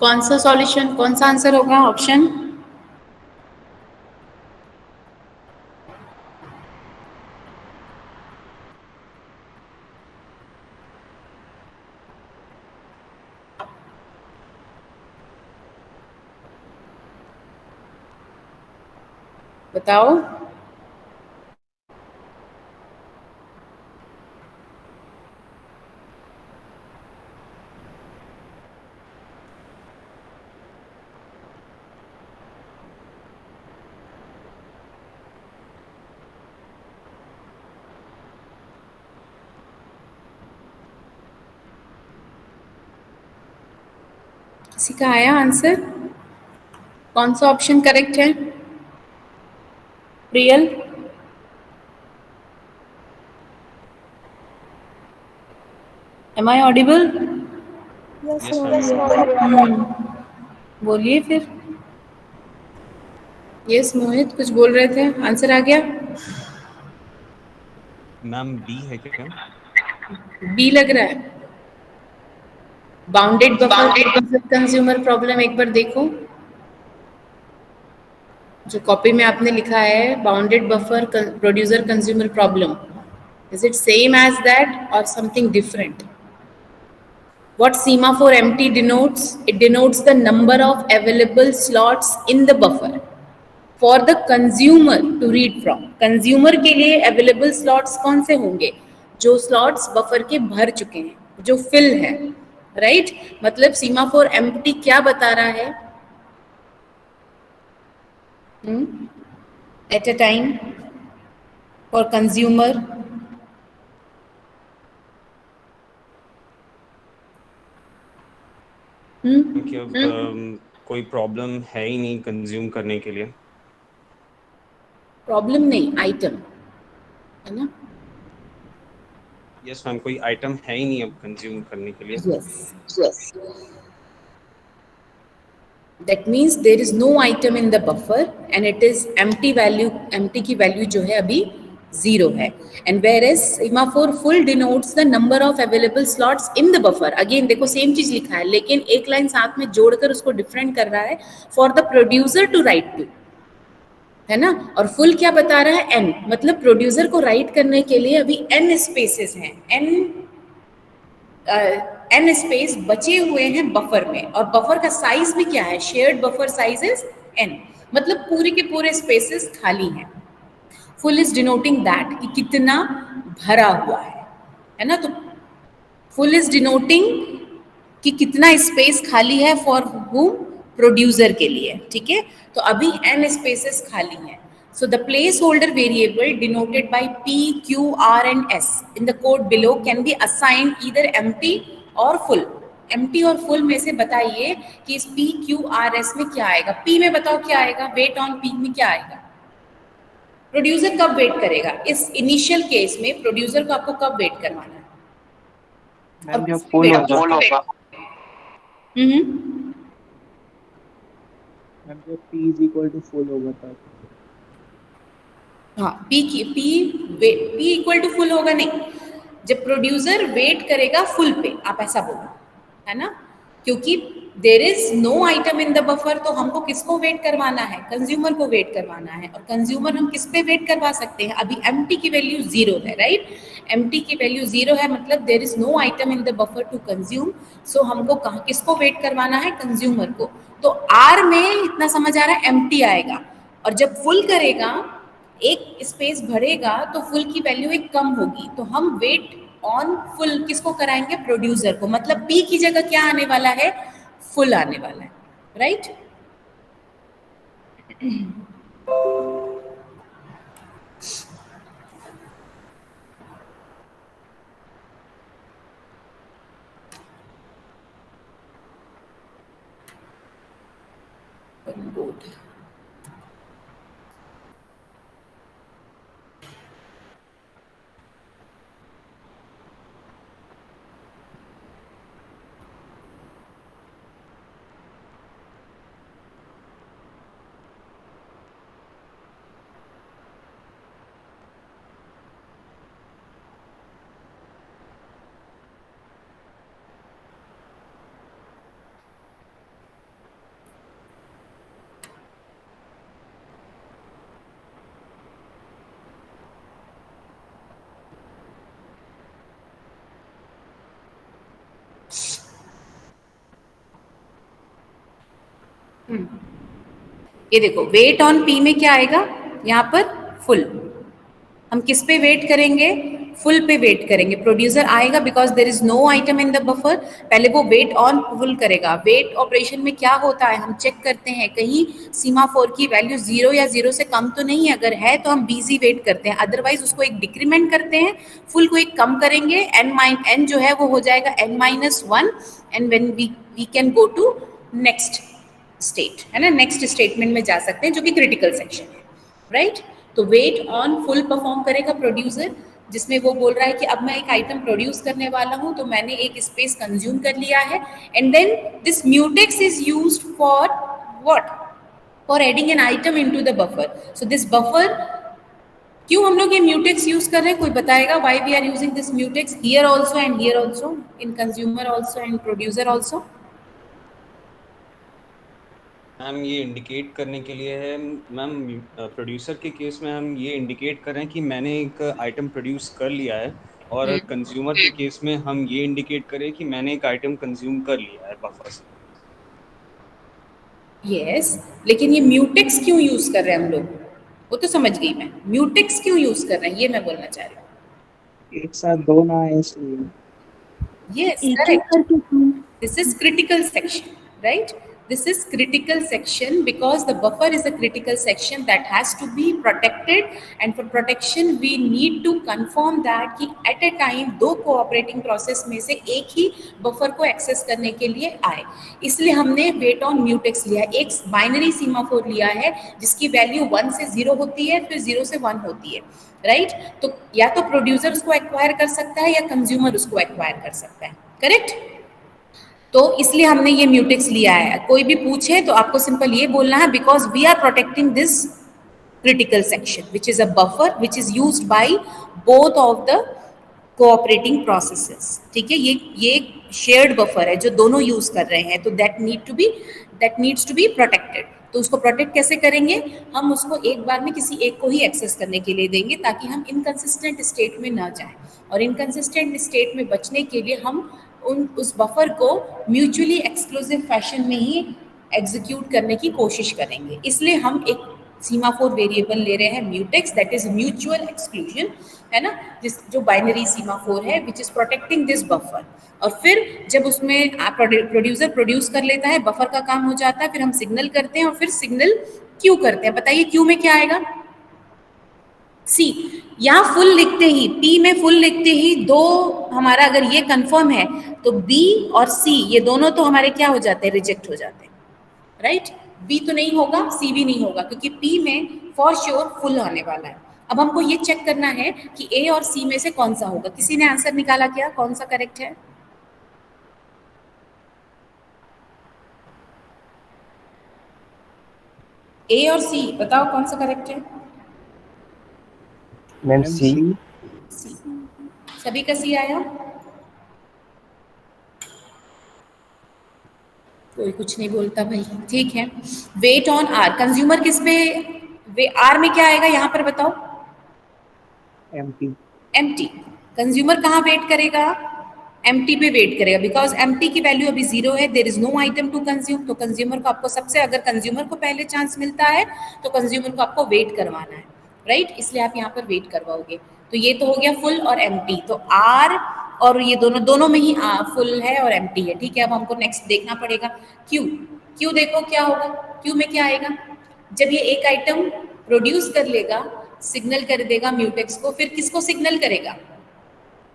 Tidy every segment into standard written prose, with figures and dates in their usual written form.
कौन सा सॉल्यूशन, कौन सा आंसर होगा? ऑप्शन बताओ। किसी का आया आंसर? कौन सा ऑप्शन करेक्ट है? Priyal, am I audible? Yes yes ma'am, ma'am. बोलिए फिर। यस मोहित, कुछ बोल रहे थे, आंसर आ गया? मैम बी है क्या? बी लग रहा है। बाउंडेड बफर कंज्यूमर प्रॉब्लम एक बार देखो, जो कॉपी में आपने लिखा है bounded buffer producer consumer problem, is it same as that और something different? What semaphore empty denotes? It denotes the number of available slots in the buffer for the consumer to read from. Consumer के लिए available slots कौन से होंगे? जो slots buffer के भर चुके हैं, जो fill है, right? मतलब semaphore empty क्या बता रहा है? At a time for consumer. कि अब कोई प्रॉब्लम है ही नहीं कंज्यूम करने के लिए। प्रॉब्लम नहीं, आइटम है ना? यस मैम, कोई आइटम है ही नहीं अब कंज्यूम करने के लिए। Yes. That means there is no item in the buffer and it is empty value, empty की value जो है अभी 0 है. And whereas semaphore full denotes the number of available slots in the buffer. Again देखो same चीज लिखा है लेकिन एक लाइन साथ में जोड़कर उसको डिफरेंट कर रहा है, for the producer to write to, है ना? और फुल क्या बता रहा है? n, मतलब प्रोड्यूसर को राइट करने के लिए अभी n स्पेसेस हैं, n स्पेस बचे हुए हैं बफर में, और बफर का साइज भी क्या है? Shared buffer size is n, मतलब पूरे के पूरे स्पेसेस खाली हैं. फुल इज डिनोटिंग दैट कि कितना भरा हुआ है ना? तो फुल इज डिनोटिंग कि कितना स्पेस खाली है फॉर हुम? प्रोड्यूसर के लिए, ठीक है? तो अभी n स्पेसेस खाली हैं. So the placeholder variable denoted by P, Q, R and S in the code below can be assigned either empty or full. empty और full में से बताइए कि इस P, Q, R, S में क्या आएगा? P में बताओ क्या आएगा? वेट ऑन P में क्या आएगा? प्रोड्यूसर कब वेट करेगा? इस इनिशियल केस में प्रोड्यूसर को आपको कब वेट करवाना है? मैम जब और फुल होगा। मैम जब P is equal to full होगा तब। हाँ, पी इक्वल टू फुल होगा नहीं, जब प्रोड्यूसर वेट करेगा फुल पे, आप ऐसा बोलो, है ना? क्योंकि there is no item in the buffer, तो हमको किसको वेट करवाना है? कंज्यूमर को वेट करवाना है. और कंज्यूमर हम किस पे वेट करवा सकते हैं? अभी एम्प्टी की वैल्यू 0 है, राइट? एम्प्टी की वैल्यू 0 है, मतलब there is no item in the buffer to consume. So हमको कहाँ किसको वेट करवाना है? कंज्यूमर को. तो आर में इतना समझ आ रहा है एम्प्टी आएगा, और जब फुल करेगा, एक स्पेस भरेगा, तो फुल की वैल्यू एक कम होगी, तो हम वेट ऑन फुल किसको कराएंगे? प्रोड्यूसर को. मतलब पी की जगह क्या आने वाला है? फुल आने वाला है, राइट? गुड. ये देखो वेट ऑन पी में क्या आएगा, यहाँ पर फुल। हम किस पे वेट करेंगे, फुल पे वेट करेंगे। प्रोड्यूसर आएगा because there is no item in the buffer, पहले वो वेट ऑन फुल करेगा। वेट ऑपरेशन में क्या होता है, हम चेक करते हैं कहीं सीमाफोर की वैल्यू 0 या 0 से कम तो नहीं है, अगर है तो हम बिजी वेट करते हैं, अदरवाइज उसको एक डिक्रीमेंट करते हैं, फुल को एक कम करेंगे, n जो है वो हो जाएगा n-1 and when we can go to next state, है ना, नेक्स्ट स्टेटमेंट में जा सकते हैं जो कि क्रिटिकल सेक्शन है, राइट। तो वेट ऑन फुल परफॉर्म करेगा प्रोड्यूसर, जिसमें वो बोल रहा है कि अब मैं एक आइटम प्रोड्यूस करने वाला हूं तो मैंने एक स्पेस कंज्यूम कर लिया है, and then this mutex is used for what, for adding an item into the buffer. So this buffer, क्यों हम लोग ये म्यूटेक्स यूज कर रहे हैं, कोई बताएगा why we are using this mutex here also and here also, in consumer also and producer also? Ma'am ये इंडिकेट करने के लिए है मैम, प्रोड्यूसर के केस में हम ये इंडिकेट कर रहे हैं कि मैंने एक आइटम प्रोड्यूस कर लिया है, और कंज्यूमर के केस में हम ये इंडिकेट करें कि मैंने एक आइटम कंज्यूम कर लिया है बफर से। यस, लेकिन ये म्यूटेक्स क्यों यूज कर रहे हैं हम लोग, वो तो समझ गई मैं, म्यूटेक्स क्यों यूज कर रहे हैं ये मैं बोलना चाह रही हूँ। एक साथ दो ना आए इसलिए। Yes, correct. This is critical section, right? This is critical section because the buffer is a critical section that has to be protected, and for protection we need to confirm that कि at a time दो cooperating process में से एक ही buffer को access करने के लिए आए, इसलिए हमने wait on mutex लिया, एक binary semaphore लिया है जिसकी वैल्यू 1 से 0 होती है, फिर 0 से 1 होती है, राइट। तो या तो प्रोड्यूसर उसको एक्वायर कर सकता है या कंज्यूमर उसको एक्वायर कर सकता है, करेक्ट। तो इसलिए हमने ये म्यूटेक्स लिया है। कोई भी पूछे तो आपको सिंपल ये बोलना है because we are protecting this critical section which is a buffer which is used by both of the cooperating processes, ठीक है। ये शेयर्ड बफर है जो दोनों यूज कर रहे हैं, तो that needs to be protected। तो उसको प्रोटेक्ट कैसे करेंगे, हम उसको एक बार में किसी एक को ही एक्सेस करने के लिए देंगे ताकि हम इनकंसिस्टेंट स्टेट में ना जाएं, और इनकंसिस्टेंट स्टेट में बचने के लिए हम उस बफर को म्यूचुअली एक्सक्लूसिव फैशन में ही एग्जीक्यूट करने की कोशिश करेंगे। इसलिए हम एक सीमाफोर वेरिएबल ले रहे हैं mutex, that is mutual exclusion, है ना, जो बाइनरी सीमाफोर है which is protecting this buffer. और फिर जब उसमें प्रोड्यूसर प्रोड्यूस कर लेता है, बफर का काम हो जाता है, फिर हम सिग्नल करते हैं और फिर सिग्नल क्यू करते हैं। बताइए क्यू में क्या आएगा, सी। यहाँ फुल लिखते ही, पी में फुल लिखते ही दो हमारा अगर ये कंफर्म है तो बी और सी ये दोनों तो हमारे क्या हो जाते हैं, रिजेक्ट हो जाते हैं, राइट। बी तो नहीं होगा, सी भी नहीं होगा, क्योंकि पी में फॉर श्योर फुल आने वाला है। अब हमको ये चेक करना है कि ए और सी में से कौन सा होगा। किसी ने आंसर निकाला क्या, कौन सा करेक्ट है? ए और सी बताओ कौन सा करेक्ट है? मैम सी। सभी का सी आया, कोई कुछ नहीं बोलता भाई, ठीक है। वेट ऑन आर, कंज्यूमर किस पे, आर में क्या आएगा यहाँ पर बताओ? एम्प्टी। कंज्यूमर कहाँ वेट करेगा, एम्प्टी पे वेट करेगा, बिकॉज एम्प्टी की वैल्यू अभी 0 है, there is no item to consume. तो कंज्यूमर को आपको सबसे, अगर कंज्यूमर को पहले चांस मिलता है तो कंज्यूमर को आपको वेट करवाना है, राइट, इसलिए आप यहाँ पर वेट करवाओगे। तो ये तो हो गया फुल और एम्प्टी, तो आर और ये दोनों में ही फुल है और एम्प्टी है, ठीक है। अब हमको नेक्स्ट देखना पड़ेगा क्यू। क्यू देखो क्या होगा, क्यू में क्या आएगा, जब ये एक आइटम प्रोड्यूस कर लेगा, सिग्नल कर देगा म्यूटेक्स को, फिर किसको सिग्नल करेगा,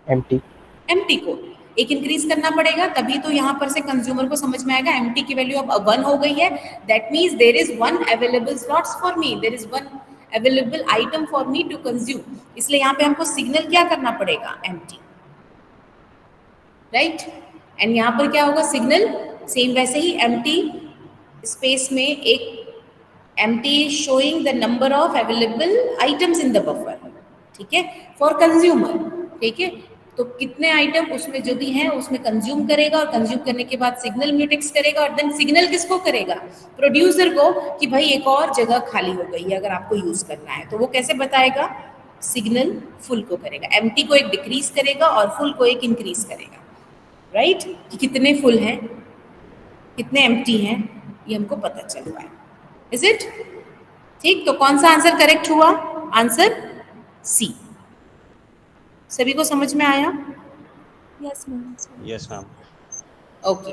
एम्प्टी को। एक इंक्रीज करना पड़ेगा, तभी तो यहाँ पर से कंज्यूमर को समझ में आएगा एम्प्टी की वैल्यू अब 1 हो गई है, that means there is 1 available slots for me, there is 1 available item for me to consume. इसलिए यहाँ पे हमको सिग्नल क्या करना पड़ेगा, एम्प्टी, राइट। एंड यहाँ पर क्या होगा, सिग्नल सेम वैसे ही एम्प्टी स्पेस में एक empty showing the number of available items in the buffer, ठीक है, फॉर कंज्यूमर, ठीक है। तो कितने आइटम उसमें जो भी हैं उसमें कंज्यूम करेगा, और कंज्यूम करने के बाद सिग्नल म्यूटेक्स करेगा, और देन सिग्नल किसको करेगा, प्रोड्यूसर को, कि भाई एक और जगह खाली हो गई है अगर आपको यूज करना है। तो वो कैसे बताएगा, सिग्नल फुल को करेगा, एम्प्टी को एक डिक्रीज करेगा और फुल को एक इंक्रीज करेगा, राइट, कि कितने फुल हैं कितने एम्प्टी हैं। ये हमको पता चल रहा है। इज इट ठीक? तो कौन सा आंसर करेक्ट हुआ? Answer C. सभी को समझ में आया? Yes ma'am. Yes ma'am. Okay,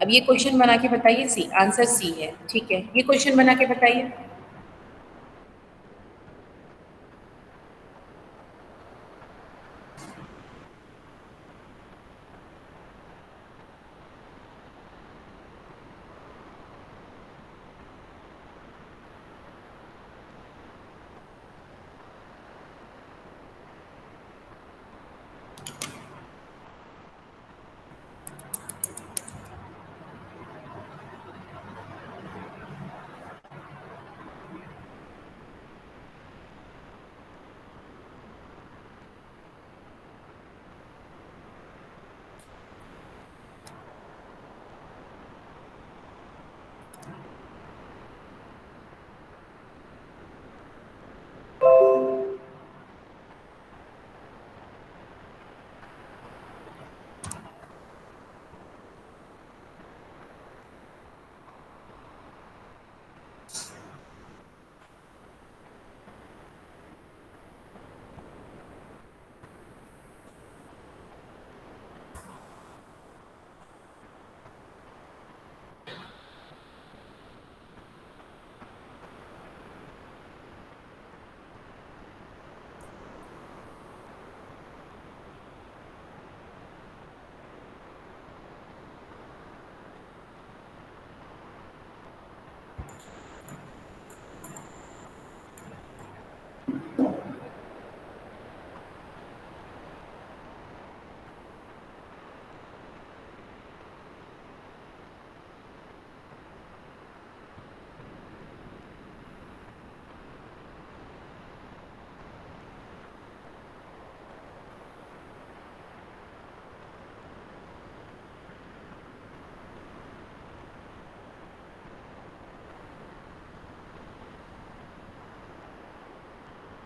अब ये क्वेश्चन बना के बताइए। सी, आंसर सी है, ठीक है। ये क्वेश्चन बना के बताइए।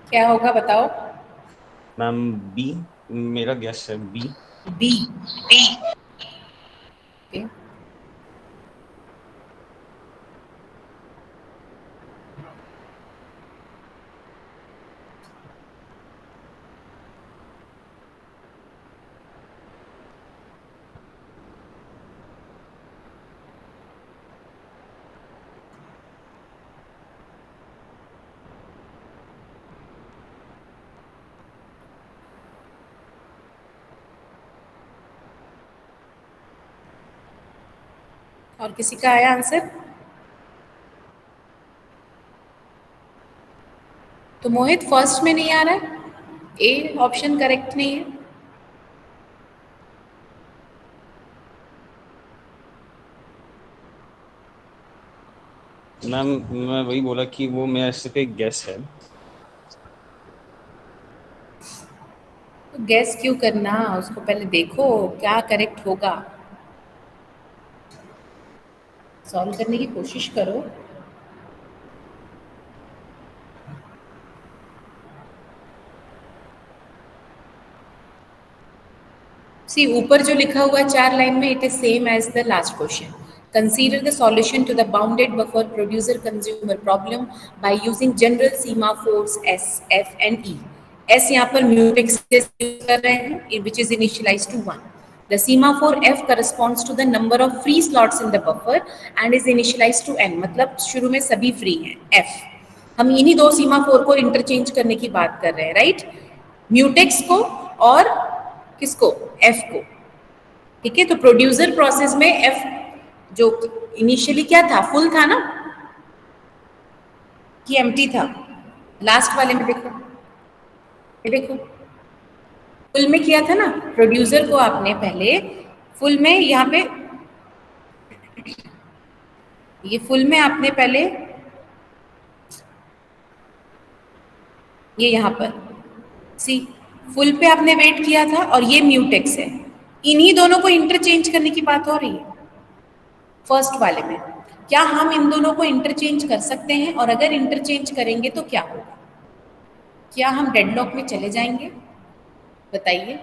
क्या होगा बताओ? मैम बी, मेरा गेस है बी। बी। ओके, और किसी का आया आंसर? तो मोहित फर्स्ट में नहीं आ रहा है, ए ऑप्शन करेक्ट नहीं है। मैम मैं वही बोला कि वो मेरा सिर्फ एक गेस है। तो गैस क्यों करना, उसको पहले देखो क्या करेक्ट होगा, सॉल्व करने की कोशिश करो। सी, ऊपर जो लिखा हुआ है 4 लाइन में, it is same as the last question. Consider the solution to the bounded buffer producer-consumer problem by using general semaphores S, F and E. S यहाँ पर mutex से use कर रहे हैं, which is initialized to 1. The semaphore F corresponds to the number of free slots in the buffer and is initialized to n. मतलब शुरू में सभी फ्री हैं F. हम इन्हीं दो सीमाफोर को इंटरचेंज करने की बात कर रहे हैं, राइट? म्यूटेक्स को और किसको? F को। ठीक है, तो प्रोड्यूसर प्रोसेस में F जो इनिशियली क्या था, फुल था ना कि एम्प्टी था? लास्ट वाले में देखो, ये देखो फुल में किया था ना। प्रोड्यूसर को आपने पहले फुल में, यहाँ पे ये फुल में आपने पहले ये यहाँ पर सी फुल पे आपने वेट किया था और ये म्यूटेक्स है। इन्हीं दोनों को इंटरचेंज करने की बात हो रही है फर्स्ट वाले में। क्या हम इन दोनों को इंटरचेंज कर सकते हैं? और अगर इंटरचेंज करेंगे तो क्या होगा? क्या हम डेडलॉक में चले जाएंगे? बताइए।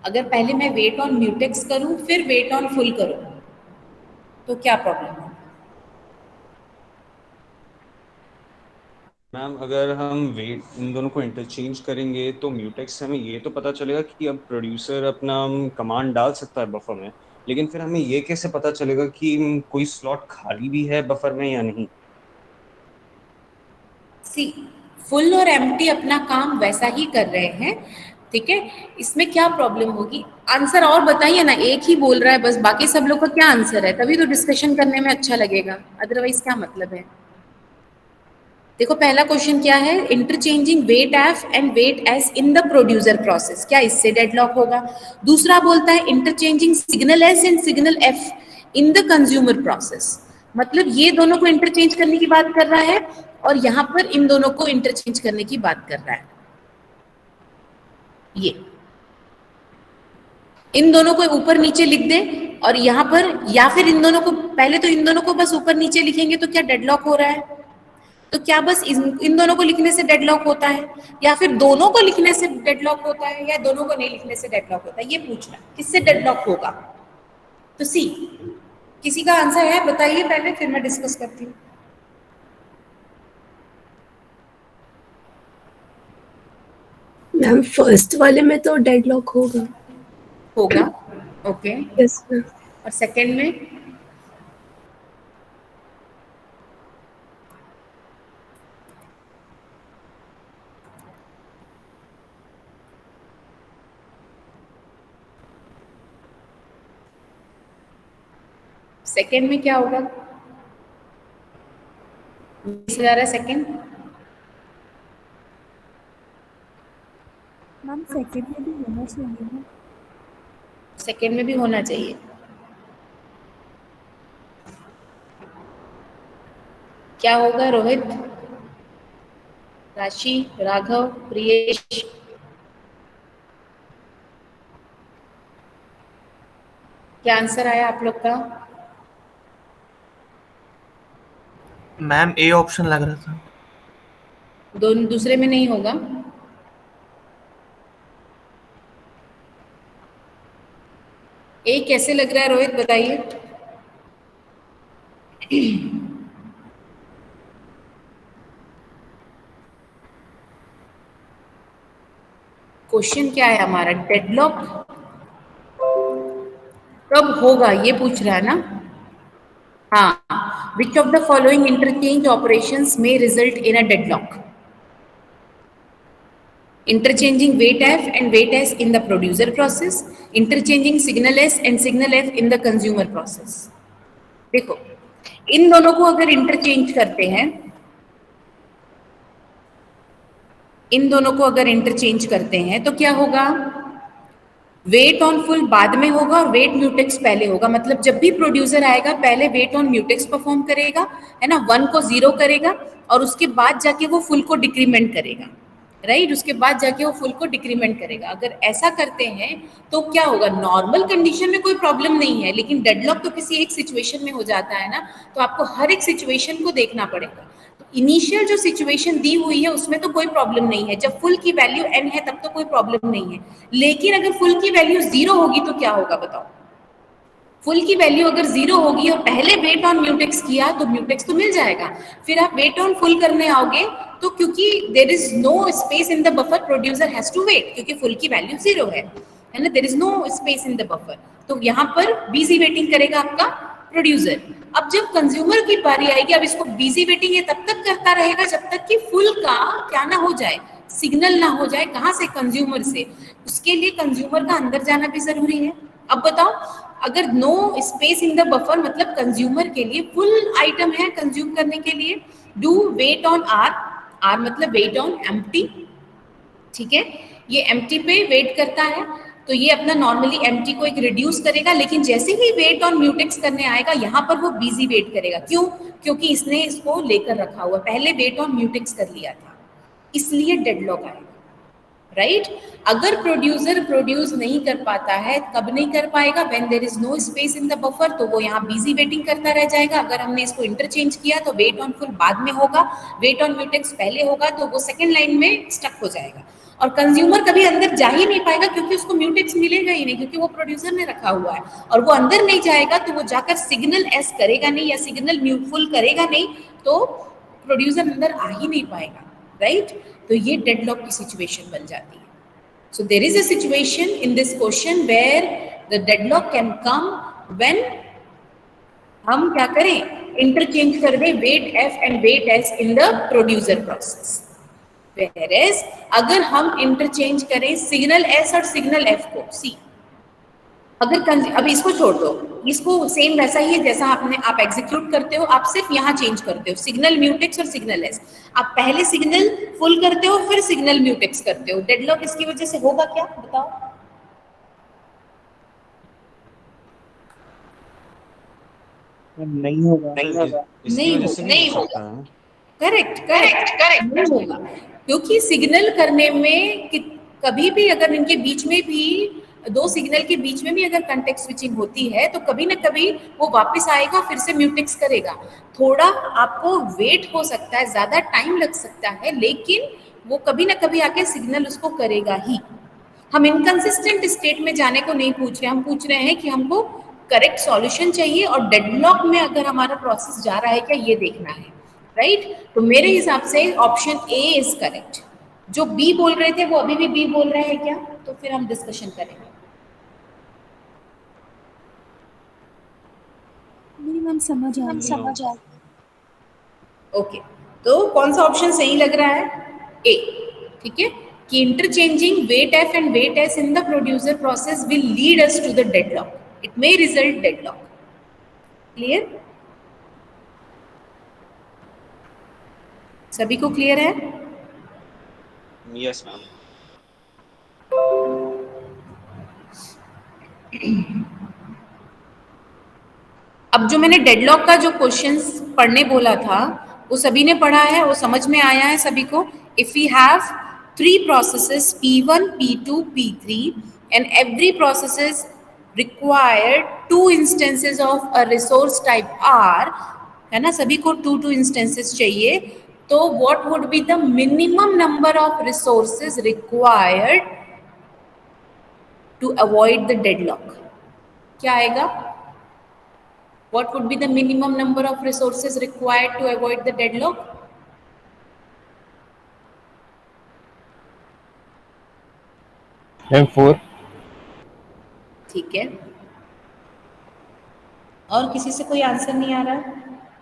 अगर पहले मैं वेट ऑन म्यूटेक्स करूं फिर वेट ऑन फुल करूं तो क्या प्रॉब्लम है? मैम अगर हम वेट इन दोनों को इंटरचेंज करेंगे तो म्यूटेक्स से हमें ये तो पता चलेगा कि अब प्रोड्यूसर अपना कमांड डाल सकता है बफर में, लेकिन फिर हमें ये कैसे पता चलेगा कि कोई स्लॉट खाली भी है बफर में या नहीं? सी, फुल और एम्प्टी अपना काम वैसा ही कर रहे हैं, ठीक है, इसमें क्या प्रॉब्लम होगी? आंसर और बताइए ना, एक ही बोल रहा है बस, बाकी सब लोग का क्या आंसर है? तभी तो डिस्कशन करने में अच्छा लगेगा, अदरवाइज क्या मतलब है? देखो पहला क्वेश्चन क्या है, interchanging wait F and wait S in the producer process, क्या इससे डेडलॉक होगा? दूसरा बोलता है interchanging signal S and signal F in the consumer process, मतलब ये दोनों को इंटरचेंज करने की बात कर रहा है और यहां पर इन दोनों को इंटरचेंज करने की बात कर रहा है। ये इन दोनों को ऊपर नीचे लिख दे और यहां पर, या फिर इन दोनों को, पहले तो इन दोनों को बस ऊपर नीचे लिखेंगे तो क्या डेडलॉक हो रहा है? तो क्या बस इन दोनों को लिखने से डेडलॉक होता है, या फिर दोनों को लिखने से डेडलॉक होता है, या दोनों को नहीं लिखने से डेडलॉक होता है? ये पूछना किससे डेडलॉक होगा। तो सी, किसी का आंसर है बताइए पहले, फिर मैं डिस्कस करती हूँ। मैम फर्स्ट वाले में तो डेडलॉक होगा। होगा, ओके। Yes ma'am. और सेकंड में? सेकंड में क्या होगा? जा रहा है सेकंड? मैम सेकंड में भी होना चाहिए ना। सेकंड में भी होना चाहिए। क्या होगा रोहित, राशि, राघव, प्रियेश? क्या आंसर आया आप लोग का? मैम ए ऑप्शन लग रहा था। दोनों दूसरे में नहीं होगा? ए कैसे लग रहा है रोहित बताइए? क्वेश्चन क्या है हमारा, डेडलॉक कब होगा ये पूछ रहा है ना। हाँ, which of the following interchange operations may result in a deadlock? Interchanging weight F and weight S in the producer process, interchanging signal S and signal F in the consumer process. देखो इन दोनों को अगर interchange करते हैं, इन दोनों को अगर interchange करते हैं तो क्या होगा? वेट ऑन फुल बाद में होगा और वेट म्यूटेक्स पहले होगा, मतलब जब भी प्रोड्यूसर आएगा पहले वेट ऑन म्यूटेक्स परफॉर्म करेगा, है ना, 1 को 0 करेगा और उसके बाद जाके वो फुल को डिक्रीमेंट करेगा, राइट, उसके बाद जाके वो फुल को डिक्रीमेंट करेगा। अगर ऐसा करते हैं तो क्या होगा? नॉर्मल कंडीशन में कोई प्रॉब्लम नहीं है, लेकिन डेडलॉक तो किसी एक सिचुएशन में हो जाता है ना, तो आपको हर एक सिचुएशन को देखना पड़ेगा। तो इनिशियल जो सिचुएशन दी हुई है उसमें तो कोई प्रॉब्लम नहीं है, जब फुल की वैल्यू n है तब तो कोई प्रॉब्लम नहीं है, लेकिन अगर फुल की वैल्यू 0 होगी तो क्या होगा बताओ? फुल की वैल्यू अगर 0 होगी और पहले वेट ऑन म्यूटेक्स किया तो म्यूटेक्स तो मिल जाएगा, फिर आप वेट ऑन फुल करने आओगे तो क्योंकि there is no space in the buffer, producer has to wait, क्योंकि फुल की वैल्यू 0 है ना, there is no space in the buffer, तो यहाँ पर बिजी वेटिंग करेगा आपका प्रोड्यूसर। अब जब कंज्यूमर की बारी आएगी, अब इसको बिजी वेटिंग ये तब तक करता रहेगा जब तक कि फुल का क्या ना हो जाए, सिग्नल ना हो जाए। कहाँ से? कंज्यूमर से। उसके लिए कंज्यूमर का अंदर जाना भी जरूरी है। अब बताओ, अगर no space in the buffer मतलब कंज्यूमर के लिए फुल आइटम है कंज्यूम करने के लिए, do wait on R, R मतलब वेट ऑन एम्प्टी, ठीक है, ये एम्प्टी पे वेट करता है, तो ये अपना नॉर्मली एम्प्टी को एक रिड्यूस करेगा, लेकिन जैसे ही वेट ऑन म्यूटेक्स करने आएगा यहाँ पर वो बिजी वेट करेगा। क्यों? क्योंकि इसने इसको लेकर रखा हुआ, पहले वेट ऑन म्यूटेक्स कर लिया था, इसलिए डेडलॉक आएगा, राइट। अगर प्रोड्यूसर प्रोड्यूस नहीं कर पाता है, कब नहीं कर पाएगा? When there is no space in the buffer, तो वो यहाँ बिजी वेटिंग करता रह जाएगा। अगर हमने इसको इंटरचेंज किया तो वेट ऑन फुल बाद में होगा, वेट ऑन म्यूटेक्स पहले होगा, तो वो सेकंड लाइन में स्टक हो जाएगा और कंज्यूमर कभी अंदर जा ही नहीं पाएगा, क्योंकि उसको म्यूटेक्स मिलेगा ही नहीं, क्योंकि वो प्रोड्यूसर ने रखा हुआ है, और वो अंदर नहीं जाएगा तो वो जाकर सिग्नल एस करेगा नहीं या सिग्नल फुल करेगा नहीं, तो प्रोड्यूसर अंदर आ ही नहीं पाएगा। राइट? तो ये डेडलॉक की सिचुएशन बन जाती है. So there is a situation in this question where the deadlock can come when हम क्या करें, इंटरचेंज कर दें weight F and weight S in the producer process. Whereas अगर हम इंटरचेंज करें सिग्नल S और सिग्नल F को, सी अगर अभी इसको छोड़ दो, इसको सेम वैसा ही है जैसा आप एग्जीक्यूट करते हो, आप सिर्फ यहाँ चेंज करते हो सिग्नल म्यूटेक्स और सिग्नल एस. आप पहले सिग्नल फुल करते हो फिर सिग्नल म्यूटेक्स करते हो. डेडलॉक इसकी वजह से होगा क्या, बताओ? नहीं होगा. नहीं होगा. करेक्ट नहीं होगा, क्योंकि सिग्नल करने में कभी भी अगर इनके बीच में भी दो सिग्नल के बीच में भी अगर कंटेक्स्ट स्विचिंग होती है तो कभी ना कभी वो वापस आएगा, फिर से म्यूटेक्स करेगा. थोड़ा आपको वेट हो सकता है, ज्यादा टाइम लग सकता है, लेकिन वो कभी ना कभी आके सिग्नल उसको करेगा ही. हम इनकंसिस्टेंट स्टेट में जाने को नहीं पूछ रहे, हम पूछ रहे हैं कि हमको करेक्ट सॉल्यूशन चाहिए और डेडलॉक में अगर हमारा प्रोसेस जा रहा है क्या, ये देखना है. राइट? तो मेरे हिसाब से ऑप्शन ए इज करेक्ट. जो बी बोल रहे थे वो अभी भी बी बोल रहे हैं क्या? तो फिर हम डिस्कशन करेंगे. नहीं मैम, समझ आ. ओके, तो कौन सा ऑप्शन सही लग रहा है? ए. ठीक है, कि interchanging wait F and wait S in the producer process will lead us to the deadlock. It may result deadlock. Clear? सभी को क्लियर है? Yes ma'am. अब जो मैंने डेडलॉक का जो क्वेश्चंस पढ़ने बोला था वो सभी ने पढ़ा है, वो समझ में आया है सभी को? If we have 3 processes P1, P2, P3 and every processes required 2 instances of a resource type R, है ना, सभी को 2 instances चाहिए, तो what would be the minimum number of resources required to avoid the deadlock? क्या आएगा? What would be the minimum number of resources required to avoid the deadlock? M4. ठीक है, और किसी से कोई आंसर नहीं आ रहा?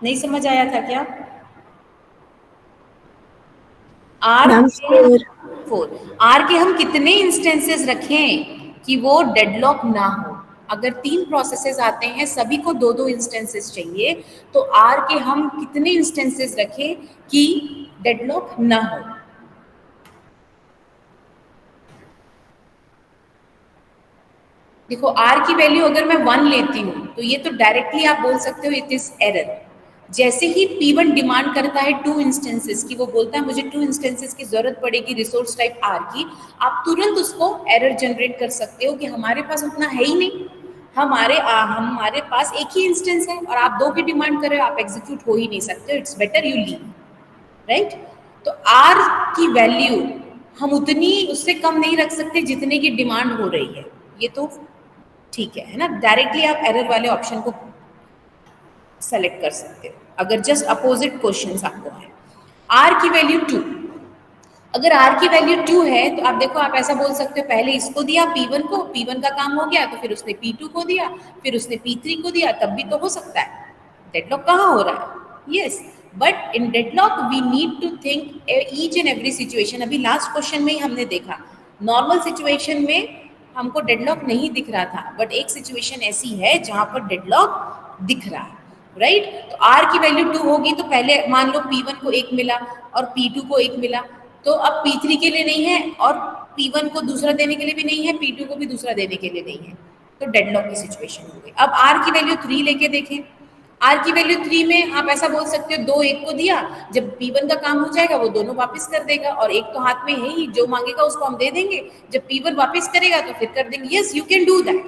नहीं समझ आया था क्या? मैम आर के हम कितने इंस्टेंसेस रखें कि वो डेडलॉक ना हो? अगर 3 प्रोसेसेस आते हैं, सभी को 2 इंस्टेंसेस चाहिए, तो आर के हम कितने इंस्टेंसेस रखें कि डेडलॉक ना हो? देखो, आर की वैल्यू अगर मैं 1 लेती हूँ तो ये तो डायरेक्टली आप बोल सकते हो इट इज एरर. जैसे ही P1 डिमांड करता है 2 इंस्टेंसेस की, वो बोलता है मुझे 2 इंस्टेंसेस की जरूरत पड़ेगी रिसोर्स टाइप आर की, आप तुरंत उसको एरर जनरेट कर सकते हो कि हमारे पास उतना है ही नहीं, हमारे पास एक ही इंस्टेंस है और आप 2 की डिमांड कर रहे हो, आप एग्जीक्यूट हो ही नहीं सकते. It's better you leave. Right? तो आर की वैल्यू हम उतनी उससे कम नहीं रख सकते जितने की डिमांड हो रही है. ये तो ठीक है ना? डायरेक्टली आप एरर वाले ऑप्शन को सेलेक्ट कर सकते हो अगर जस्ट अपोजिट क्वेश्चंस आपको है. आर की वैल्यू 2, अगर आर की वैल्यू 2 है तो आप देखो, आप ऐसा बोल सकते हो पहले इसको दिया P1 को, P1 का काम हो गया तो फिर उसने P2 को दिया, फिर उसने P3 को दिया, तब भी तो हो सकता है. डेडलॉक कहाँ हो रहा है? Yes, but in deadlock we need to think each and every situation. अभी लास्ट क्वेश्चन में ही हमने देखा, नॉर्मल सिचुएशन में हमको डेडलॉक नहीं दिख रहा था, बट एक सिचुएशन ऐसी है जहां पर डेडलॉक दिख रहा है. राइट? तो आर की वैल्यू 2 होगी तो पहले मान लो P1 को 1 मिला और P2 को 1 मिला, तो अब P3 के लिए नहीं है और P1 को दूसरा देने के लिए भी नहीं है, P2 को भी दूसरा देने के लिए नहीं है, तो डेडलॉक की सिचुएशन हो गई. अब आर की वैल्यू 3 लेके देखें. आर की वैल्यू 3 में आप ऐसा बोल सकते हो 2 1 को दिया, जब P1 का काम हो जाएगा वो दोनों वापस कर देगा और एक तो हाथ में है ही, जो मांगेगा उसको हम दे देंगे, जब P1 वापस करेगा तो फिर कर देंगे. Yes, you can do that,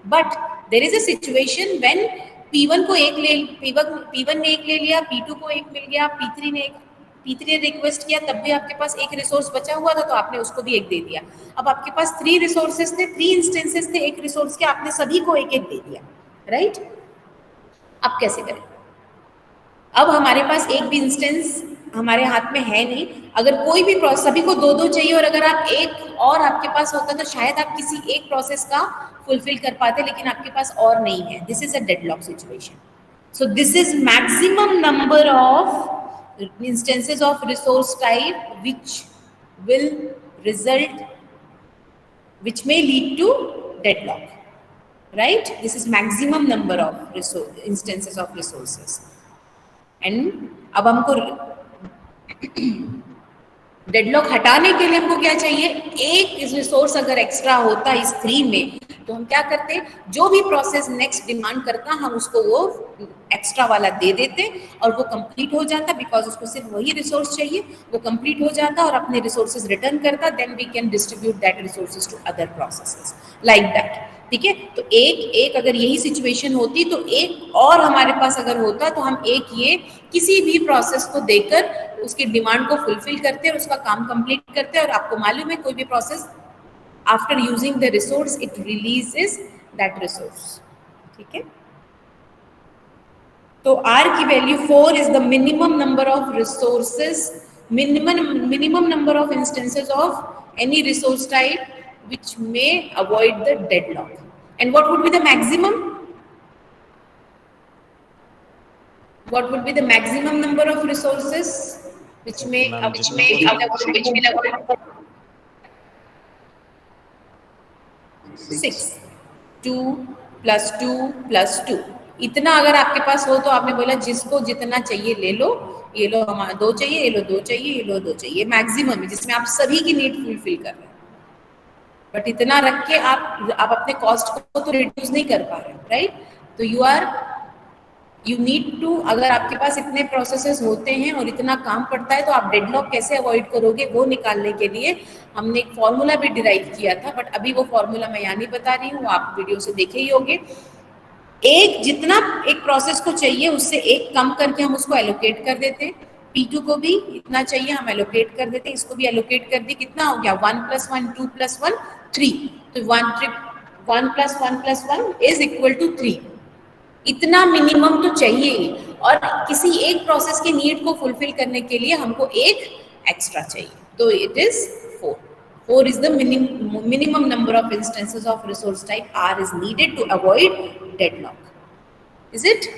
but there is a situation when P1 ने 1 ले लिया, P2 को 1 मिल गया, P3 ने रिक्वेस्ट किया, तब भी आपके पास एक रिसोर्स बचा हुआ था तो आपने उसको भी 1 दे दिया. अब आपके पास 3 रिसोर्सेस थे, 3 इंस्टेंसेस थे एक रिसोर्स के, आपने सभी को 1 दे दिया. राइट? अब कैसे करें? अब हमारे पास एक भी इंस्टेंस हमारे हाथ में है नहीं। अगर कोई भी प्रोसेस, सभी को दो दो चाहिए और अगर आप एक और आपके पास होता तो शायद आप किसी एक प्रोसेस का फुलफिल कर पाते, लेकिन आपके पास और नहीं है। This is a deadlock situation. So this is maximum number of instances of resource type which will result, which may lead to deadlock, right? This is maximum number of instances of resources. And अब हमको deadlock हटाने के लिए हमको क्या चाहिए? एक resource अगर एक्स्ट्रा होता इस 3 में तो हम क्या करते, जो भी प्रोसेस नेक्स्ट डिमांड करता हम उसको वो एक्स्ट्रा वाला दे देते और वो कंप्लीट हो जाता, बिकॉज उसको सिर्फ वही रिसोर्स चाहिए, वो कंप्लीट हो जाता और अपने रिसोर्सेज रिटर्न करता. Then we can distribute that resources to other processes like that. ठीक है, तो एक अगर यही सिचुएशन होती तो एक और हमारे पास अगर होता तो हम एक ये किसी भी प्रोसेस को देकर उसकी डिमांड को फुलफिल करते और उसका काम कंप्लीट करते. और आपको मालूम है कोई भी process after using the resource it releases that resource. ठीक है, तो R की value 4 is the minimum number of resources, minimum number of instances of any resource type which may avoid the deadlock. And what would be the maximum? What would be the maximum number of resources which may avoid 6. 2 plus 2 plus 2. इतना अगर आपके पास हो तो आपने बोला जिसको जितना चाहिए ले लो, ये लो हमारा 2 चाहिए, ये लो 2 चाहिए, ये लो 2 चाहिए, मैक्सिमम है जिसमें आप सभी की नीड फुलफिल कर रहे हैं. बट इतना रख के आप अपने कॉस्ट को तो रिड्यूस नहीं कर पा रहे, राइट? तो यू नीड टू, अगर आपके पास इतने प्रोसेसेस होते हैं और इतना काम पड़ता है तो आप डेडलॉक कैसे अवॉइड करोगे, वो निकालने के लिए हमने एक फॉर्मूला भी डिराइव किया था. बट अभी वो फॉर्मूला मैं यहाँ नहीं बता रही हूँ, आप वीडियो से देखे ही होंगे. एक जितना एक प्रोसेस को चाहिए उससे एक कम करके हम उसको एलोकेट कर देते हैं. P2 को भी इतना चाहिए हम एलोकेट कर देते हैं, इसको भी एलोकेट कर दी. कितना हो गया? 1 + 1 2 + 1 3. तो 1 + 1 + 1 इज इक्वल टू 3. इतना मिनिमम तो चाहिए ही, और किसी एक प्रोसेस की नीड को फुलफिल करने के लिए हमको एक एक्स्ट्रा चाहिए. तो it is 4. 4 is the minimum number of instances of resource type R is needed to avoid deadlock. Is it?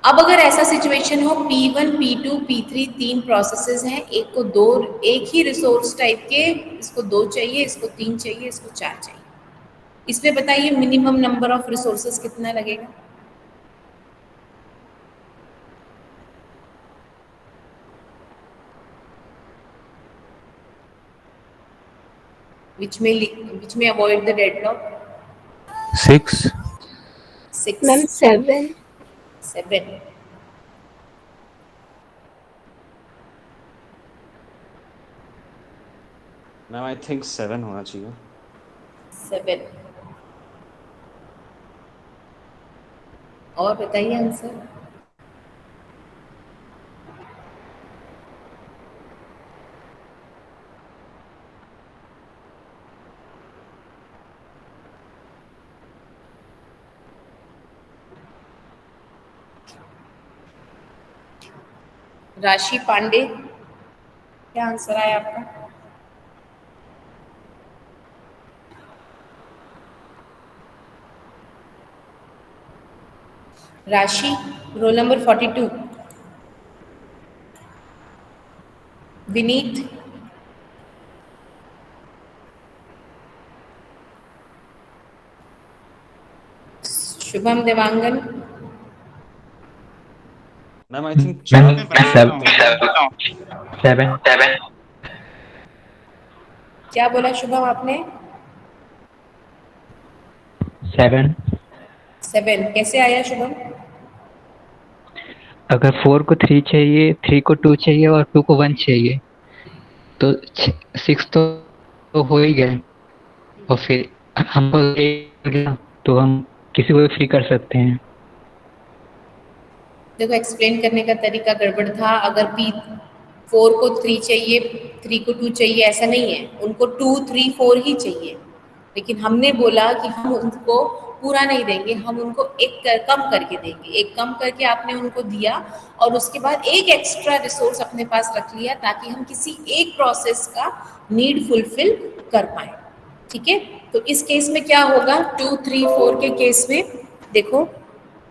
अब अगर ऐसा सिचुएशन हो P1, P2, P3 3 प्रोसेसेस हैं, एक ही रिसोर्स टाइप के, इसको 2 चाहिए, इसको 3 चाहिए, इसको 4 चाहिए. इसमें बताइए मिनिमम नंबर ऑफ रिसोर्सेस कितना लगेगा? which may avoid the deadlock? 6. 6. Ma'am 7. 7. Ma'am I think 7 होना चाहिए. 7. और बताइए आंसर. राशि पांडे, क्या आंसर आया आपका? राशि, roll number 42. Vineet, Shubham Dewangan, ma'am I think 7. क्या बोला शुभम आपने? 7. 7 कैसे आया शुभम? अगर 4 को 3 चाहिए, 3 को 2 चाहिए और 2 को 1 चाहिए तो 6 तो हो ही गए, और फिर हमको तो हम किसी को भी फ्री कर सकते हैं. देखो एक्सप्लेन करने का तरीका गड़बड़ था. अगर P4 को 3 चाहिए, 3 को 2 चाहिए, ऐसा नहीं है. उनको 2 3 4 ही चाहिए, लेकिन हमने बोला कि हम उनको पूरा नहीं देंगे, हम उनको कम करके देंगे, एक कम करके आपने उनको दिया और उसके बाद एक एक्स्ट्रा रिसोर्स अपने पास रख लिया ताकि हम किसी एक प्रोसेस का नीड फुलफिल कर पाए। ठीक है, तो इस केस में क्या होगा, 2, 3, 4 के केस में देखो,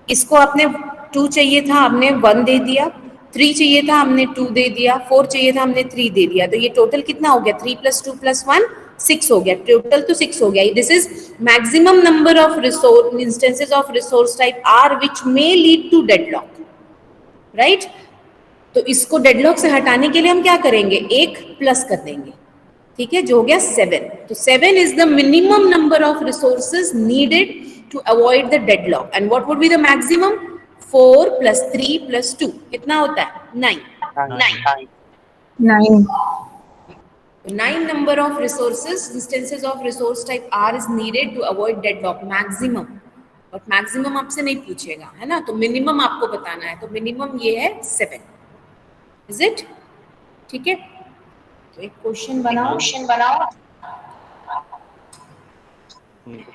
इसको आपने 2 चाहिए था, हमने 1 दे दिया, 3 चाहिए था, हमने 2 दे दिया, 4 चाहिए था, हमने 3 दे दिया, तो ये टोटल कितना हो गया, 3 + 2 + 1 6 हो गया, टोटल तो 6 हो गया। This is maximum number of resource instances of resource type R which may lead to deadlock, right. तो इसको डेडलॉक से हटाने के लिए हम क्या करेंगे, एक प्लस कर देंगे, ठीक है, जो हो गया 7। तो 7 is the minimum number of resources needed to avoid the deadlock and what would be the maximum, 4 + 3 + 2 कितना होता है, 9। 9. 9 number of resources instances of resource type R is needed to avoid deadlock maximum, but maximum आपसे नहीं पूछेगा, है ना, तो minimum आपको बताना है, तो मिनिमम ये है 7, इज इट, ठीक है। तो एक क्वेश्चन बनाओ।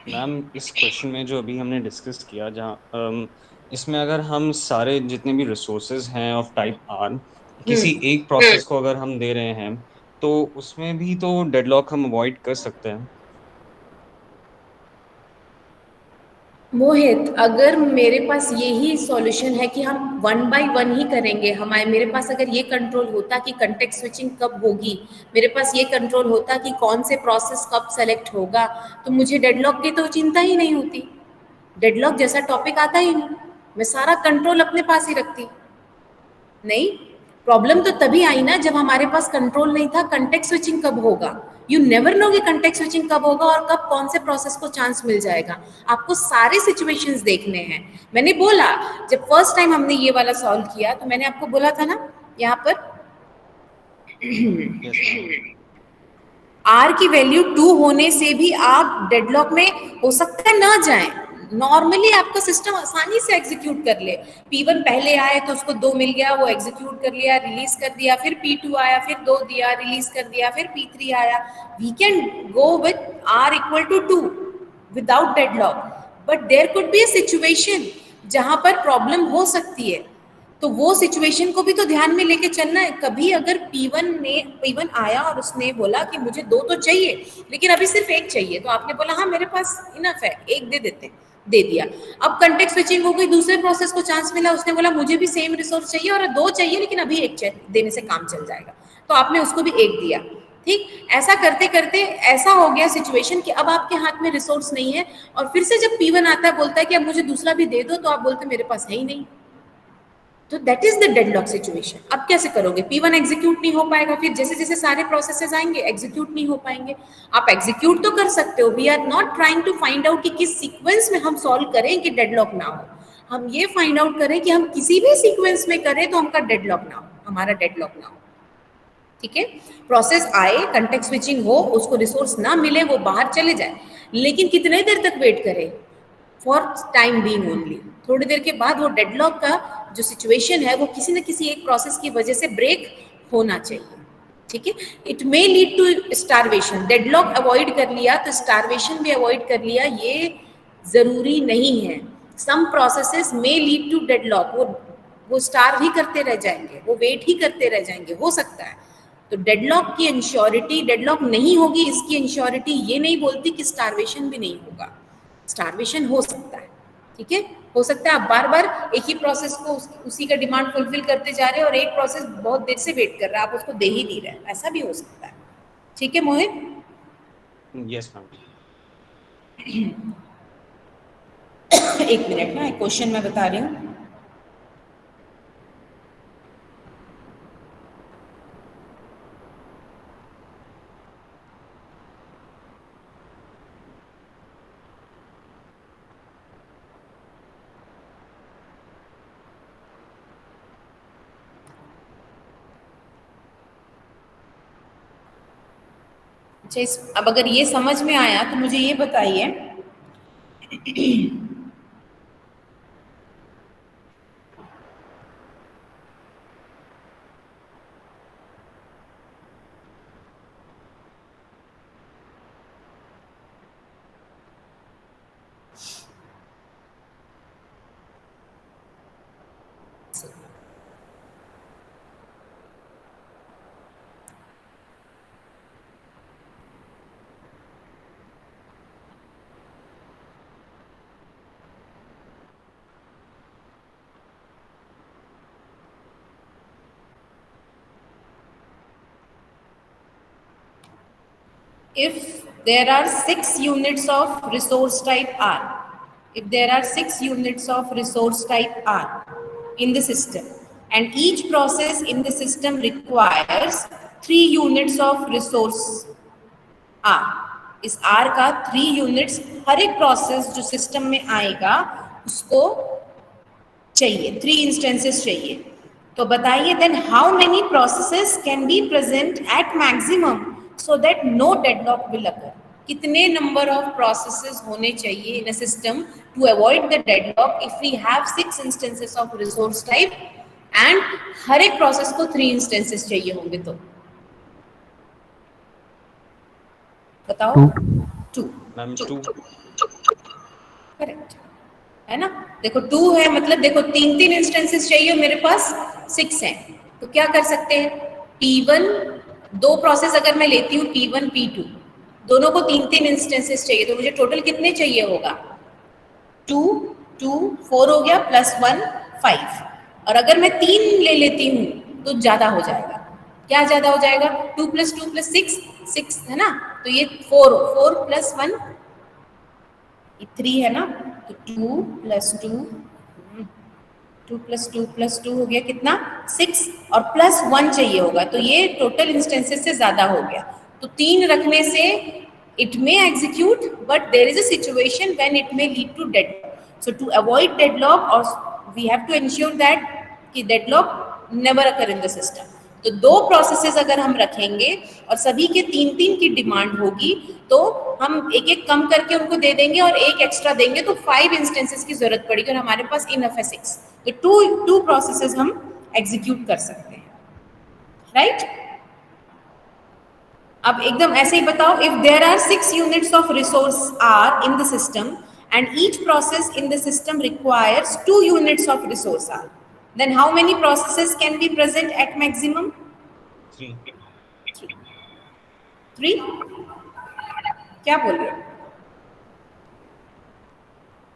मैम इस क्वेश्चन में जो अभी हमने डिस्कस किया, जहाँ इसमें अगर हम सारे जितने भी रिसोर्सेज हैं ऑफ टाइप आर किसी एक प्रोसेस को अगर हम दे रहे हैं तो उसमें भी तो डेडलॉक हम अवॉइड कर सकते हैं। मोहित, अगर मेरे पास यही सॉल्यूशन है कि हम 1 by 1 ही करेंगे, हमारे मेरे पास अगर ये कंट्रोल होता कि कंटेक्स्ट स्विचिंग कब होगी, मेरे पास ये कंट्रोल होता कि कौन से प्रोसेस कब सेलेक्ट होगा, तो मुझे डेडलॉक की तो चिंता ही नहीं होती, डेडलॉक जैसा टॉपिक आता ही नहीं, मैं सारा कंट्रोल अपने पास ही रखती। नहीं, प्रॉब्लम तो तभी आई ना जब हमारे पास कंट्रोल नहीं था कंटेक्स्ट स्विचिंग कब होगा। यू नेवर नो कि कंटेक्स्ट स्विचिंग कब होगा और कब कौन से प्रोसेस को चांस मिल जाएगा, आपको सारे सिचुएशंस देखने हैं। मैंने बोला जब फर्स्ट टाइम हमने ये वाला सॉल्व किया तो मैंने आपको बोला था ना, यहाँ पर Yes, ma'am. आर की वैल्यू 2 होने से भी आप डेडलॉक में हो सकता है ना जाएं, नॉर्मली आपका सिस्टम आसानी से एग्जीक्यूट कर ले, P1 पहले आए तो उसको 2 मिल गया, वो एग्जीक्यूट कर लिया, रिलीज कर दिया, फिर P2 आया, फिर 2 दिया, रिलीज कर दिया, फिर P3 आया, we can go with R = 2 without deadlock, but there could be a situation जहां पर प्रॉब्लम हो सकती है, तो वो सिचुएशन को भी तो ध्यान में लेके चलना है। कभी अगर P1 आया और उसने बोला कि मुझे 2 तो चाहिए लेकिन अभी सिर्फ 1 चाहिए, तो आपने बोला हाँ मेरे पास इनफ है, 1 दे देते, दे दिया। अब कंटेक्स्ट स्विचिंग हो गई, दूसरे प्रोसेस को चांस मिला, उसने बोला मुझे भी सेम रिसोर्स चाहिए और 2 चाहिए लेकिन अभी 1 देने से काम चल जाएगा, तो आपने उसको भी 1 दिया। ठीक, ऐसा करते करते ऐसा हो गया सिचुएशन कि अब आपके हाथ में रिसोर्स नहीं है और फिर से जब P1 आता है बोलता है कि अब मुझे दूसरा भी दे दो, तो आप बोलते मेरे पास है ही नहीं, तो that is the deadlock situation. अब कैसे करोगे, P1 एग्जीक्यूट नहीं हो पाएगा, फिर जैसे जैसे सारे प्रोसेसेस आएंगे एग्जीक्यूट नहीं हो पाएंगे। आप एग्जीक्यूट तो कर सकते हो, we are not trying to find out कि किस सीक्वेंस में हम सॉल्व करें कि डेडलॉक ना हो, हम ये फाइंड आउट करें कि हम किसी भी सीक्वेंस में करें तो हमका डेडलॉक ना हो, हमारा डेडलॉक ना हो। ठीक है, प्रोसेस आए, कंटेक्स्ट स्विचिंग हो, उसको रिसोर्स ना मिले, वो बाहर चले जाए, लेकिन कितने देर तक वेट करें, फॉर टाइम बीइंग ओनली, थोड़ी देर के बाद वो डेडलॉक का जो सिचुएशन है वो किसी न किसी एक प्रोसेस की वजह से ब्रेक होना चाहिए। ठीक है, it may lead to starvation, deadlock avoid कर लिया तो स्टारवेशन भी अवॉइड कर लिया, ये जरूरी नहीं है। Some processes may lead to deadlock, वो स्टार ही करते रह जाएंगे, वो वेट ही करते रह जाएंगे, हो सकता है। तो डेडलॉक की इंश्योरिटी, डेडलॉक नहीं होगी इसकी इंश्योरिटी ये नहीं बोलती कि स्टारवेशन भी नहीं होगा, स्टारवेशन हो सकता है। ठीक है, हो सकता है आप बार बार एक ही प्रोसेस को उसी का डिमांड फुलफिल करते जा रहे हैं और एक प्रोसेस बहुत देर से वेट कर रहा है, आप उसको दे ही नहीं रहे, ऐसा भी हो सकता है। ठीक है मोहित, यस मैम। एक मिनट ना, एक क्वेश्चन मैं बता रही हूँ। अच्छा, अब अगर ये समझ में आया तो मुझे ये बताइए answer. If there are 6 units of resource type R, if there are 6 units of resource type R in the system, and each process in the system requires 3 units of resource R, इस R का 3 units हर एक process जो system में आएगा उसको चाहिए, 3 instances चाहिए। तो बताइए then how many processes can be present at maximum so that no deadlock will occur? कितने number of processes होने चाहिए in a system to avoid the deadlock if we have 6 instances of resource type and हर एक process को 3 instances चाहिए होंगे? तो बताओ। 2 ma'am 2 correct है ना। देखो 2 है मतलब देखो 3 इंस्टेंसेस चाहिए, मेरे पास 6 है, तो क्या कर सकते हैं, P1 2 प्रोसेस अगर मैं लेती हूँ P1 P2 दोनों को 3 इंस्टेंसेस चाहिए, तो मुझे टोटल कितने चाहिए होगा, 2 2 4 हो गया प्लस 1 5। और अगर मैं 3 ले लेती हूँ तो ज्यादा हो जाएगा। क्या ज्यादा हो जाएगा, 2 + 6 6 है ना, तो ये 4 + 1 3 है ना, तो 2 + 2 2 + 2 + 2 हो गया कितना 6, और प्लस 1 चाहिए होगा, तो ये टोटल इंस्टेंसेस से ज्यादा हो गया। तो 3 रखने से it may execute but there is a situation when it may lead to deadlock. So to avoid deadlock or we have to ensure that कि deadlock never occur in the system. तो 2 processes अगर हम रखेंगे और सभी के 3 की demand होगी तो हम एक कम करके उनको दे देंगे और एक एक्स्ट्रा देंगे, तो 5 इंस्टेंसेस की जरूरत पड़ेगी और हमारे पास इनफ है 6, तो 2 प्रोसेसेस हम एग्जीक्यूट कर सकते हैं, राइट। अब एकदम ऐसे ही बताओ, if there are 6 units of resource are in the system and each process in the system requires 2 units of resource R, then how many processes can be present at maximum? 3 क्या बोल रहे हो,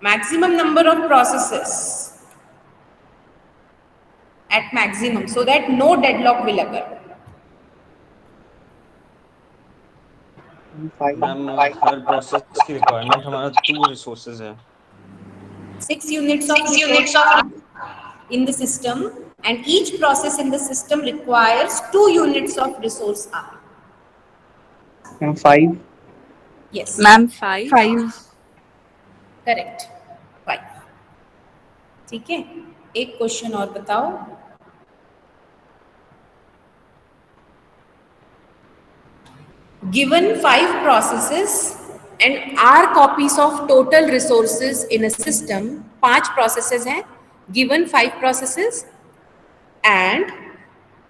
maximum number of processes at maximum so that no deadlock will occur. Ma'am her process की requirement हमारा 2 resources है, 6 units of resource in the system and each process in the system requires 2 units of resource R. Ma'am 5. Yes. Ma'am 5 Correct. 5. ठीक है, एक question और बताओ। Given 5 processes and R copies of total resources in a system, 5 processes हैं, given 5 processes and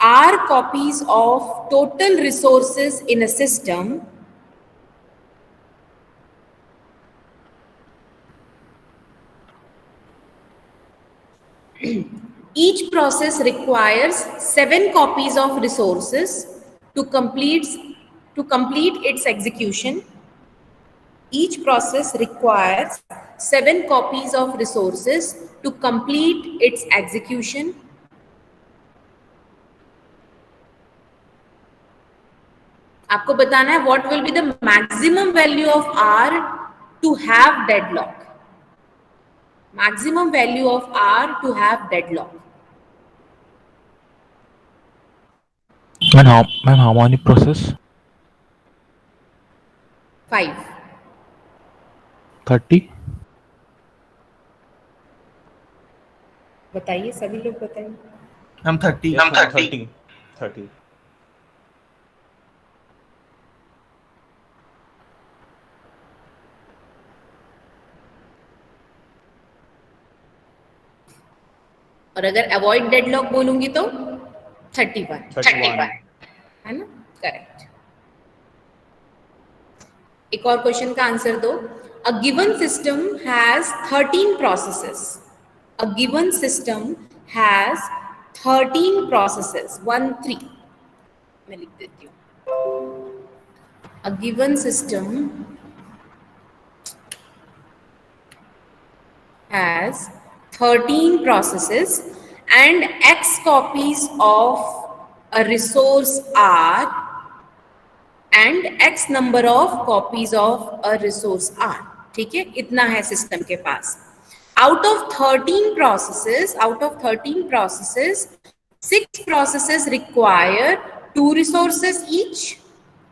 R copies of total resources in a system, each process requires 7 copies of resources to complete its execution. Each process requires 7 copies of resources to complete its execution. आपको बताना है what will be the maximum value of R to have deadlock. Maximum value of R to have deadlock. Ma'am, how many process? 5. 30. बताइए, सभी लोग बताइए। Ma'am 30. Yes, ma'am, 30 और अगर avoid deadlock बोलूंगी तो 31 है ना, करेक्ट। एक और क्वेश्चन का आंसर दो। A given system has 13 processes. A given system has 13 processes. 13 मैं लिख देती हूँ. A given system has 13 processes and x copies of a resource are and x number of copies of a resource are. ठीक है, इतना है system के पास. Out of 13 processes, 6 processes require 2 resources each.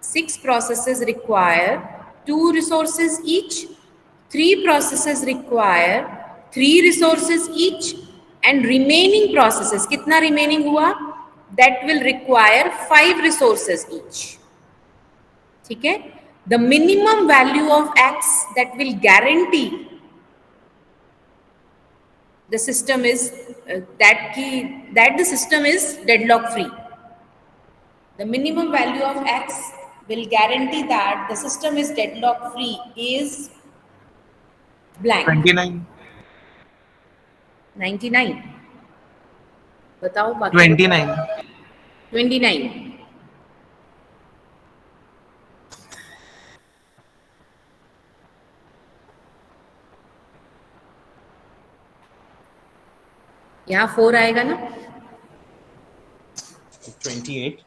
6 processes require 2 resources each. 3 processes require 3 resources each. And remaining processes, कितना remaining हुआ? That will require 5 resources each. ठीक है? The minimum value of x that will guarantee the system is that the system is deadlock free. The minimum value of x will guarantee that the system is deadlock free is blank. 29. 99. बताओ बाकी. 29. 29. यहाँ 4 आएगा ना. 28.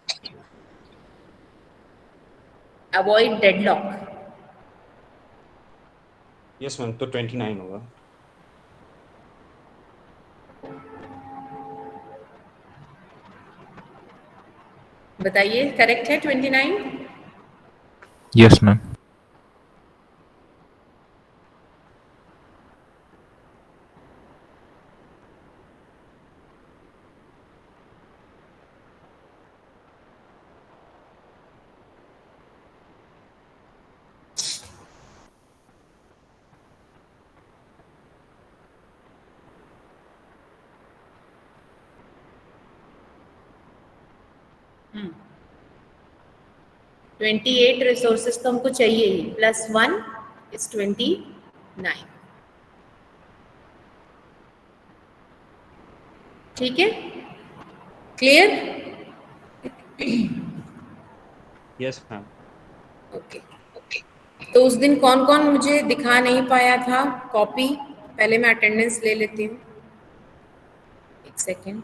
Avoid deadlock. Yes ma'am, तो 29 होगा. बताइए correct है 29. Yes, ma'am. Hmm. 28 resources तो हमको चाहिए ही. +1 is 29. ठीक है, क्लियर? Yes ma'am. ओके. तो उस दिन कौन कौन मुझे दिखा नहीं पाया था कॉपी? पहले मैं अटेंडेंस ले लेती हूँ. एक सेकेंड.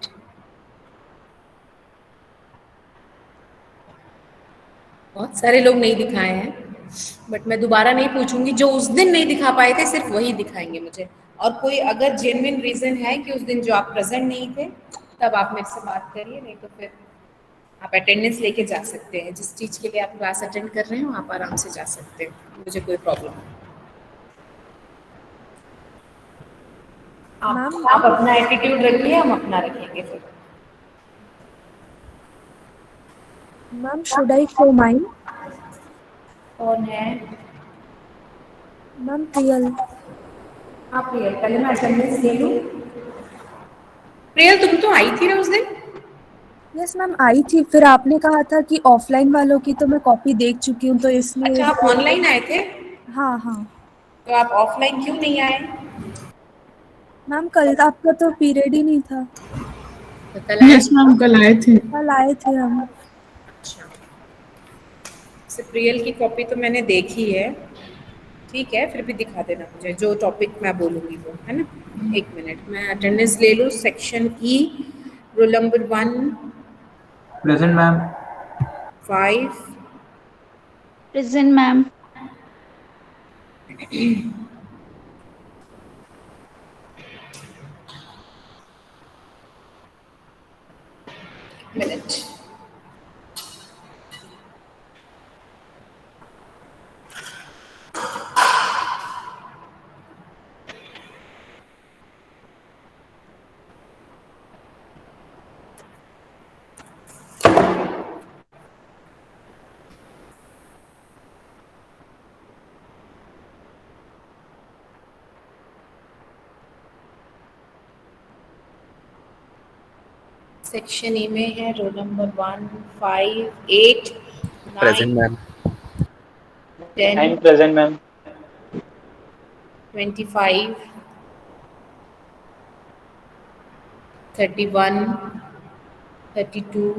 बहुत सारे लोग नहीं दिखाए हैं, बट मैं दोबारा नहीं पूछूंगी. जो उस दिन नहीं दिखा पाए थे सिर्फ वही दिखाएंगे मुझे. और कोई अगर जेन्युइन रीजन है कि उस दिन जो आप प्रेजेंट नहीं थे, तब आप मेरे से बात करिए, नहीं तो फिर आप अटेंडेंस लेके जा सकते हैं. जिस चीज़ के लिए आप क्लास अटेंड कर रहे हो आप आराम से जा सकते हैं, मुझे कोई प्रॉब्लम नहीं. आप अपना एटीट्यूड रखिए, हम अपना रखेंगे फिर. Ma'am should I show mine? कौन है? मैम प्रियल. हाँ प्रियल, पहले मैं अटेंडेंस ले लूँ. प्रियल तुम तो आई थी ना उस दिन? यस मैम आई थी, फिर आपने कहा था कि ऑफलाइन वालों की तो मैं कॉपी देख चुकी हूँ, तो इसलिए. अच्छा, आप ऑनलाइन आए थे? हाँ हाँ. तो आप ऑफलाइन क्यों नहीं आए? मैम कल आपका तो पीरियड ही नहीं था. तो कल आए? यस मैम, कल आए थे. कल आए थे हम. अच्छा, से प्रियल की कॉपी तो मैंने देखी है. ठीक है, फिर भी दिखा देना मुझे जो टॉपिक मैं बोलूँगी वो, है ना. 1 मिनट, मैं अटेंडेंस ले लूँ. Section E, roll number 1. Present, ma'am. 5. Present, ma'am. Minute. Section A में है roll number 1, 5, 8, 9. Present, ma'am. 10. I'm present, ma'am. 25. 31, 32,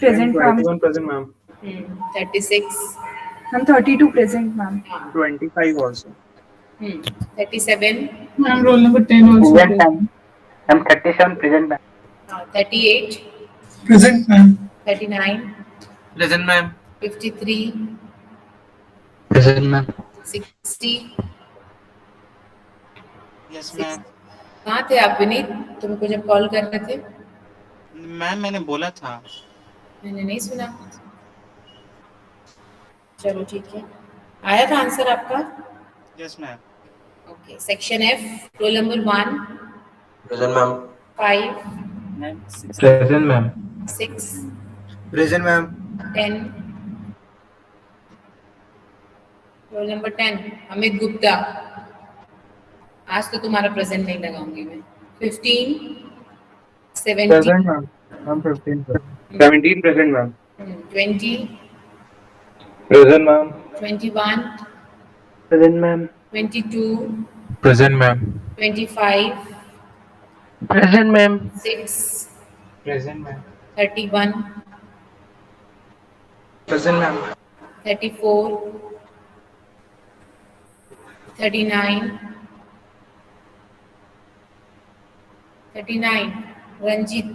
present ma'am. 21 present, ma'am. 36, ma'am 32 present ma'am. 25 also. 37, ma'am roll number 10 also present ma'am. Ma'am 37 present ma'am. 38, present ma'am 39, Present, ma'am. 53, present ma'am. 60। Yes ma'am. कहाँ थे आप विनीत? तुमको जब call कर रहे थे ma'am मैंने बोला था। मैंने नहीं सुना। चलो ठीक है, आया था आंसर आपका? Yes ma'am. Okay, section F, roll number 1, Present, ma'am. 5, present ma'am. 6, Present, ma'am. 10, roll number 10, Amit Gupta. आज तो तुम्हारा प्रेजेंट नहीं लगाऊंगी मैं। 15, 17, Present, ma'am. I'm 15 present. 17 present, ma'am. 20, Present, ma'am. 21, Present, ma'am. 22, Present, ma'am. 25, Present, ma'am. 6, Present, ma'am. 31, Present, ma'am. 34, 39, 39, Ranjit